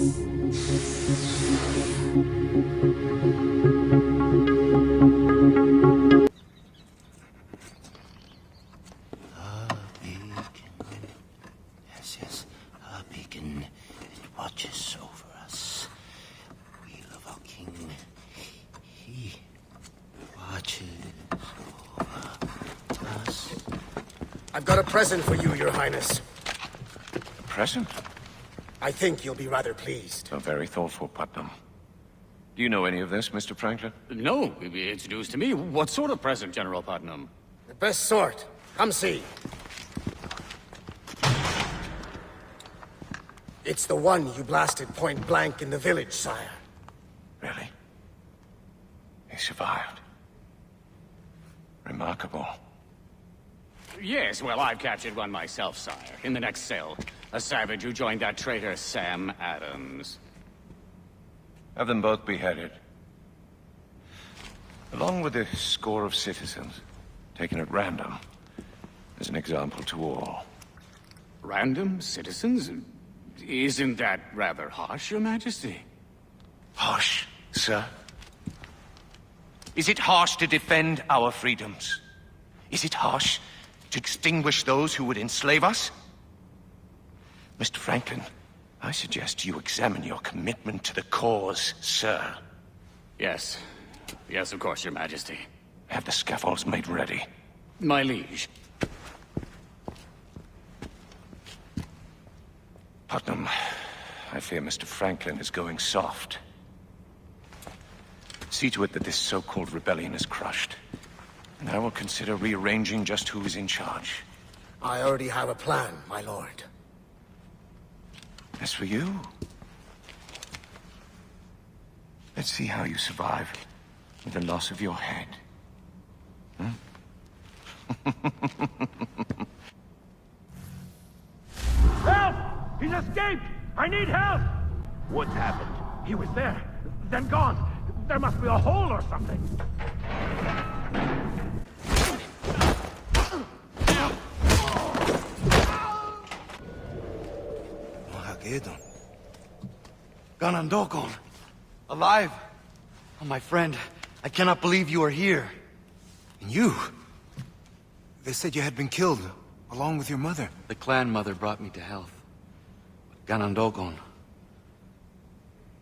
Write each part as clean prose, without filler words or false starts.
Yes, yes, a beacon. It watches over us. We love our king. He watches over us. I've got a present for you, Your Highness. A present? I think you'll be rather pleased. So very thoughtful, Putnam. Do you know any of this, Mr. Franklin? No, it's news to me. What sort of present, General Putnam? The best sort. Come see. It's the one you blasted point blank in the village, sire. Really? He survived. Remarkable. Yes, well, I've captured one myself, sire, in the next cell. A savage who joined that traitor Sam Adams. Have them both beheaded. Along with a score of citizens, taken at random, as an example to all. Random citizens? Isn't that rather harsh, Your Majesty? Harsh, sir? Is it harsh to defend our freedoms? Is it harsh to extinguish those who would enslave us? Mr. Franklin, I suggest you examine your commitment to the cause, sir. Yes. Yes, of course, Your Majesty. Have the scaffolds made ready. My liege. Putnam, I fear Mr. Franklin is going soft. See to it that this so-called rebellion is crushed. And I will consider rearranging just who is in charge. I already have a plan, my lord. As for you, let's see how you survive with the loss of your head. Help! He's escaped! I need help! What's happened? He was there, then gone. There must be a hole or something. Ganondokon! Alive! Oh, my friend, I cannot believe you are here. And you? They said you had been killed, along with your mother. The clan mother brought me to health. But Ganondokon,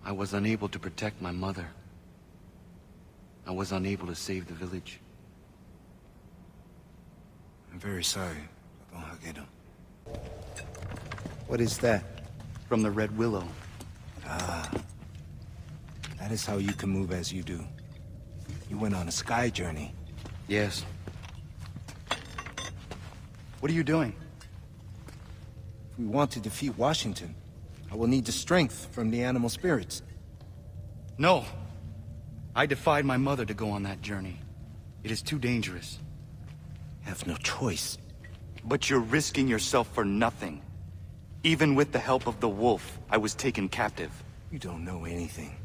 I was unable to protect my mother. I was unable to save the village. I'm very sorry, Don Hagedo. What is that? From the Red Willow. Ah. That is how you can move as you do. You went on a sky journey. Yes. What are you doing? If we want to defeat Washington, I will need the strength from the animal spirits. No. I defied my mother to go on that journey. It is too dangerous. I have no choice. But you're risking yourself for nothing. Even with the help of the wolf, I was taken captive. You don't know anything.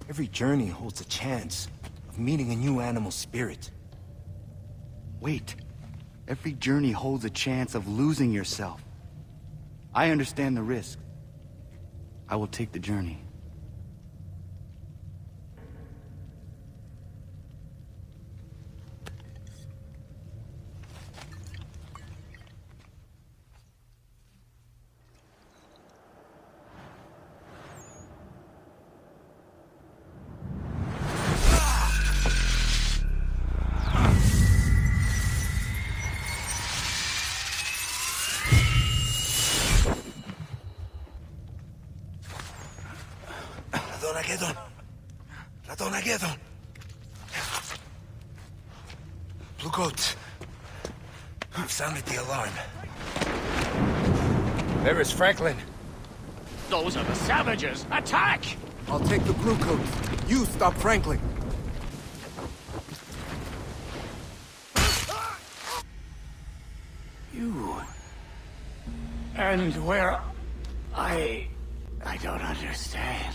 Every journey holds a chance of meeting a new animal spirit. Wait. Every journey holds a chance of losing yourself. I understand the risk. I will take the journey. Radonagedon! Blue Goat. I've sounded the alarm. There is Franklin. Those are the savages! Attack! I'll take the Blue Coat. You stop Franklin. You... And where... I don't understand.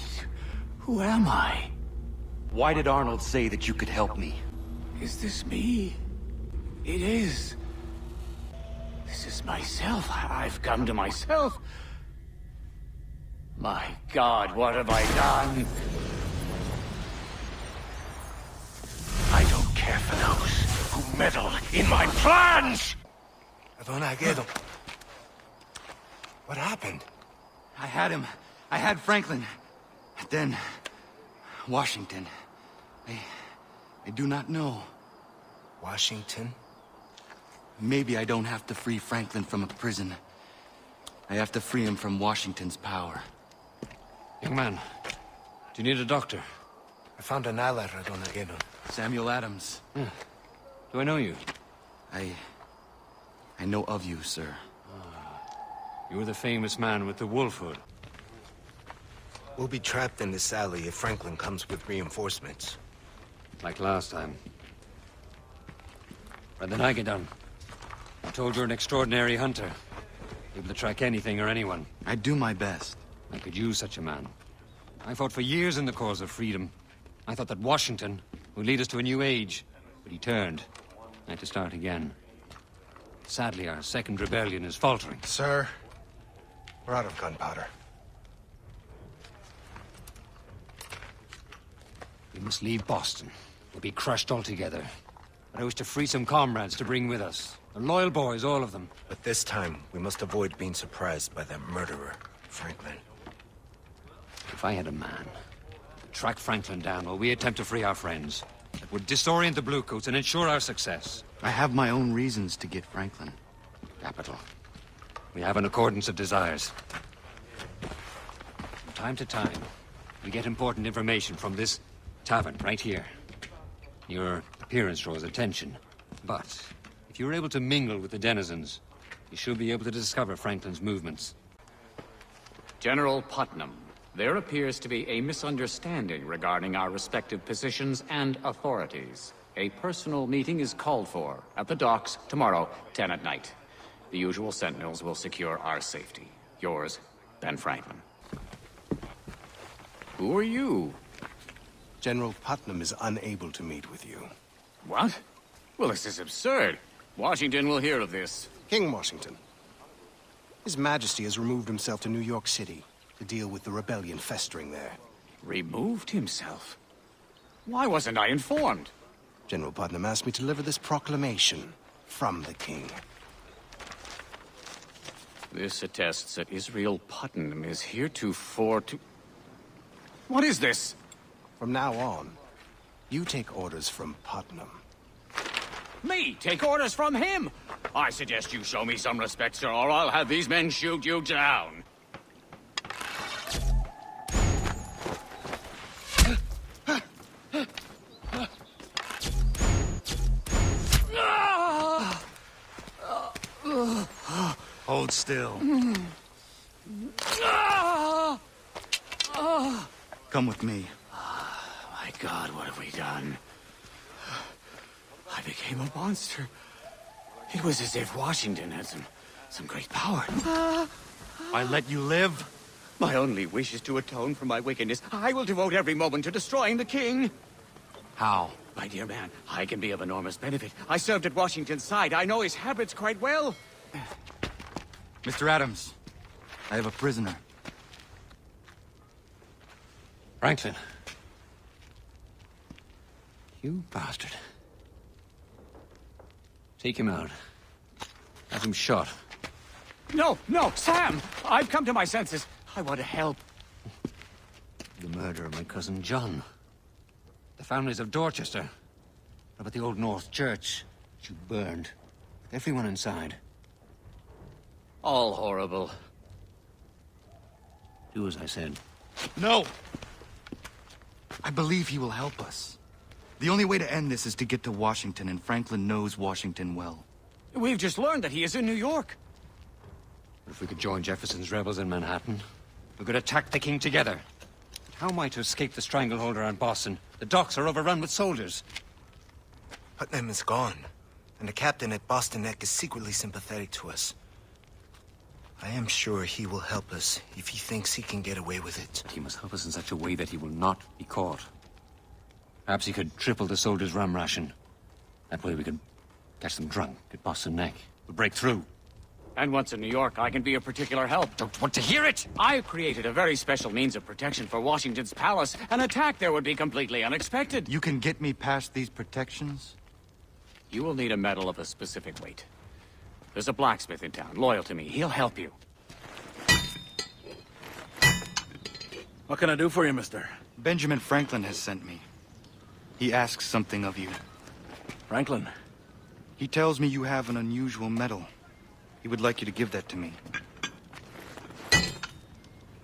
Who am I? Why did Arnold say that you could help me? Is this me? It is. This is myself. I've come to myself. My God, what have I done? I don't care for those who meddle in my plans! What happened? I had him. I had Franklin. Then, Washington. I do not know. Washington? Maybe I don't have to free Franklin from a prison. I have to free him from Washington's power. Young man, do you need a doctor? I found an ally, Don Aguero. Samuel Adams. Do I know you? I know of you, sir. You were the famous man with the wolf hood. We'll be trapped in this alley if Franklin comes with reinforcements. Like last time. Brother Nagedon, I'm told you're an extraordinary hunter. Able to track anything or anyone. I do my best. I could use such a man. I fought for years in the cause of freedom. I thought that Washington would lead us to a new age, but he turned. I had to start again. Sadly, our second rebellion is faltering. Sir, we're out of gunpowder. We must leave Boston. We'll be crushed altogether. But I wish to free some comrades to bring with us. They're loyal boys, all of them. But this time, we must avoid being surprised by that murderer, Franklin. If I had a man to track Franklin down while we attempt to free our friends, that would disorient the Bluecoats and ensure our success. I have my own reasons to get Franklin. Capital. We have an accordance of desires. From time to time, we get important information from this tavern right here. Your appearance draws attention, but if you're able to mingle with the denizens, you should be able to discover Franklin's movements. General Putnam, there appears to be a misunderstanding regarding our respective positions and authorities. A personal meeting is called for at the docks tomorrow, 10 at night. The usual sentinels will secure our safety. Yours, Ben Franklin. Who are you? General Putnam is unable to meet with you. What? Well, this is absurd. Washington will hear of this. King Washington. His Majesty has removed himself to New York City to deal with the rebellion festering there. Removed himself? Why wasn't I informed? General Putnam asked me to deliver this proclamation from the king. This attests that Israel Putnam is heretofore to... What is this? From now on, you take orders from Putnam. Me take orders from him? I suggest you show me some respect, sir, or I'll have these men shoot you down. Hold still. Come with me. My God, what have we done? I became a monster. It was as if Washington had some great power. I let you live. My only wish is to atone for my wickedness. I will devote every moment to destroying the king. How? My dear man, I can be of enormous benefit. I served at Washington's side. I know his habits quite well. Mr. Adams, I have a prisoner. Franklin. You bastard. Take him out. Have him shot. No, Sam! I've come to my senses. I want to help. The murder of my cousin John. The families of Dorchester. What about the Old North Church? Which you burned. With everyone inside. All horrible. Do as I said. No! I believe he will help us. The only way to end this is to get to Washington, and Franklin knows Washington well. We've just learned that he is in New York. But if we could join Jefferson's rebels in Manhattan, we could attack the king together. How am I to escape the stranglehold around Boston? The docks are overrun with soldiers. Putnam is gone, and the captain at Boston Neck is secretly sympathetic to us. I am sure he will help us if he thinks he can get away with it. He must help us in such a way that he will not be caught. Perhaps he could triple the soldiers' rum ration. That way we could catch them drunk at Boston Neck. We'll break through. And once in New York, I can be of particular help. Don't want to hear it! I've created a very special means of protection for Washington's palace. An attack there would be completely unexpected. You can get me past these protections? You will need a metal of a specific weight. There's a blacksmith in town, loyal to me. He'll help you. What can I do for you, mister? Benjamin Franklin has sent me. He asks something of you. Franklin? He tells me you have an unusual metal. He would like you to give that to me.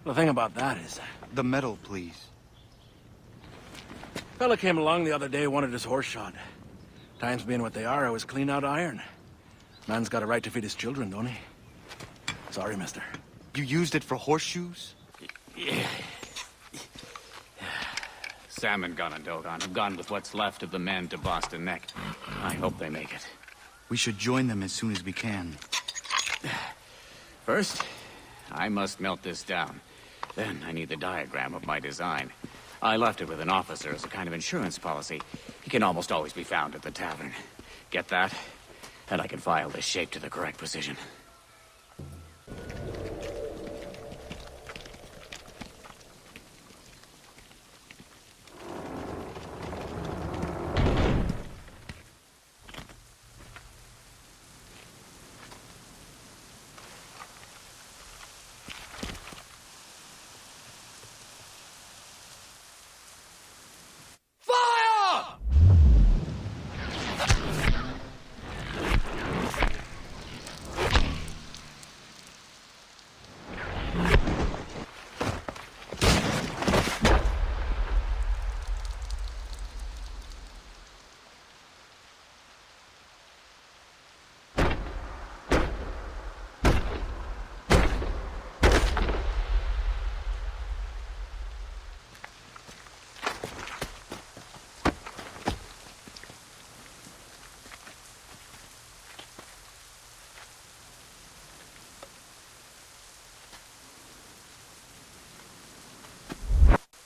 The thing about that is... The metal, please. Fella came along the other day, wanted his horse shod. Times being what they are, I was clean out of iron. Man's got a right to feed his children, don't he? Sorry, mister. You used it for horseshoes? Sam and Gunn and Dogon have gone with what's left of the men to Boston Neck. I hope they make it. We should join them as soon as we can. First, I must melt this down. Then I need the diagram of my design. I left it with an officer as a kind of insurance policy. He can almost always be found at the tavern. Get that? And I can file this shape to the correct position.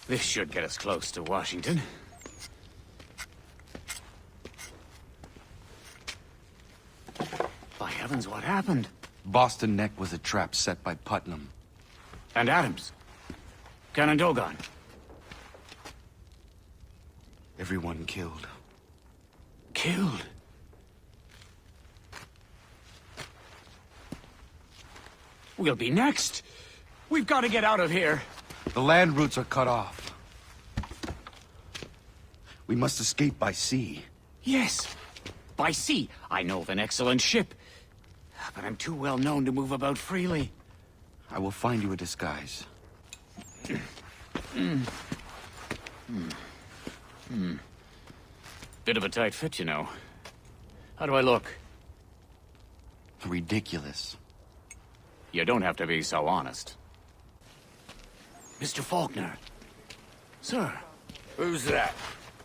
This should get us close to Washington. By heavens, what happened? Boston Neck was a trap set by Putnam. And Adams. Cannon Dogon. Everyone killed. Killed? We'll be next. We've got to get out of here. The land routes are cut off. We must escape by sea. Yes. By sea. I know of an excellent ship. But I'm too well known to move about freely. I will find you a disguise. Bit of a tight fit, you know. How do I look? Ridiculous. You don't have to be so honest. Mr. Faulkner. Sir. Who's that?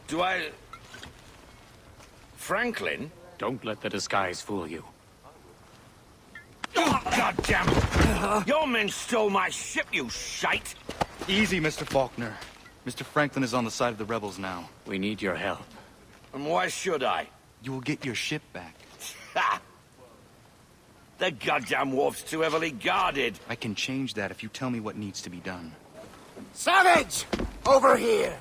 Do I... Franklin? Don't let the disguise fool you. Oh, God damn it! Your men stole my ship, you shite! Easy, Mr. Faulkner. Mr. Franklin is on the side of the rebels now. We need your help. And why should I? You will get your ship back. Ha! The goddamn wharf's too heavily guarded. I can change that if you tell me what needs to be done. Savage! Over here!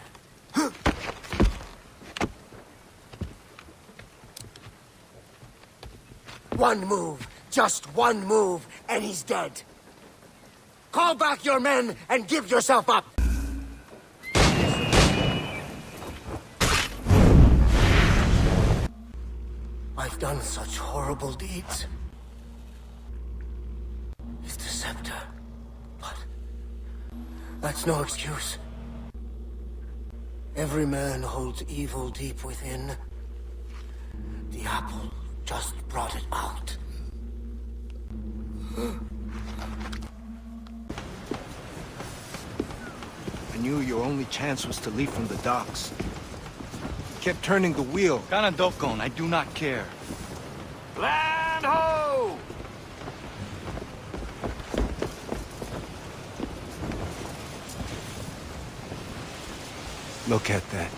One move, just one move, and he's dead. Call back your men and give yourself up! I've done such horrible deeds. It's the scepter, but that's no excuse. Every man holds evil deep within. The apple just brought it out. I knew your only chance was to leave from the docks. Kept turning the wheel. Kanandokon, I do not care. Land ho! Look at that.